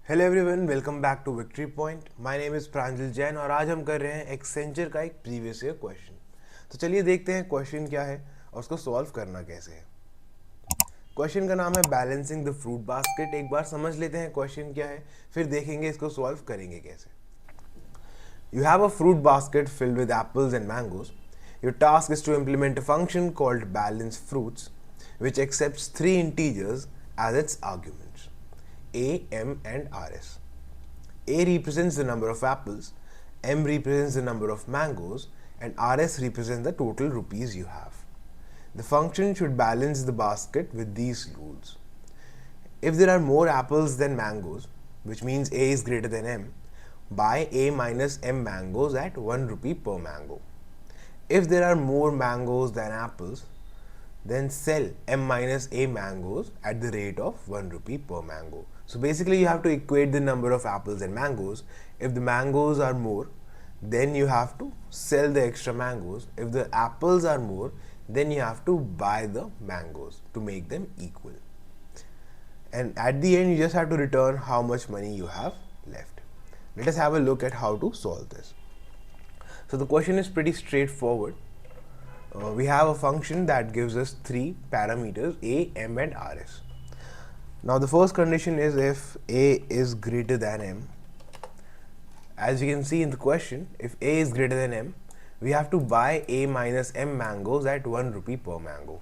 Hello everyone, welcome back to Victory Point. My name is Pranjal Jain और आज हम कर रहे हैं एक्सेंचर का एक प्रीवियस ईयर क्वेश्चन। तो चलिए देखते हैं क्वेश्चन क्या है और उसको सॉल्व करना कैसे है। क्वेश्चन का नाम है बैलेंसिंग द फ्रूट बास्केट। एक बार समझ लेते हैं क्वेश्चन क्या है, फिर देखेंगे इसको सॉल्व करेंगे कैसे। You have a fruit basket filled with apples and mangoes. Your task is to implement a function called balance fruits, which accepts three integers as its arguments: a, m, and rs. A represents the number of apples, m represents the number of mangoes, and rs represents the total rupees you have. The function should balance the basket with these rules. If there are more apples than mangoes, which means a is greater than m, buy a minus m mangoes at 1 rupee per mango. If there are more mangoes than apples, then sell m minus a mangoes at the rate of 1 rupee per mango. So basically you have to equate the number of apples and mangoes. If the mangoes are more, then you have to sell the extra mangoes. If the apples are more, then you have to buy the mangoes to make them equal. And at the end you just have to return how much money you have left. Let us have a look at how to solve this. So the question is pretty straightforward. We have a function that gives us three parameters: a, m, and rs. Now the first condition is if a is greater than m. As you can see in the question, if a is greater than m, we have to buy a minus m mangoes at 1 rupee per mango.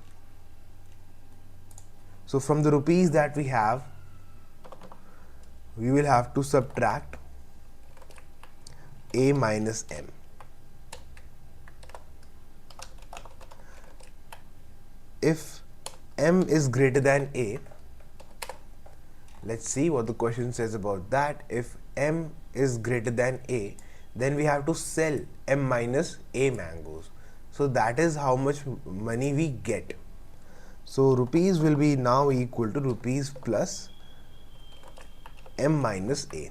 So from the rupees that we have, we will have to subtract a minus m. If m is greater than a, let's see what the question says about that. If m is greater than a, then we have to sell m minus a mangoes. So that is how much money we get. So rupees will be now equal to rupees plus m minus a.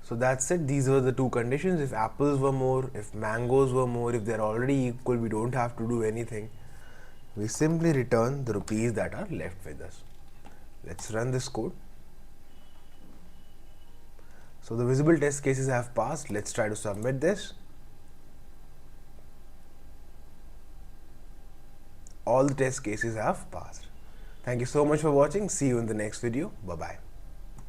So that's it. These were the two conditions. If apples were more, if mangoes were more, if they're already equal, we don't have to do anything. We simply return the rupees that are left with us. Let's run this code. So the visible test cases have passed. Let's try to submit this. All the test cases have passed. Thank you so much for watching. See you in the next video. Bye-bye.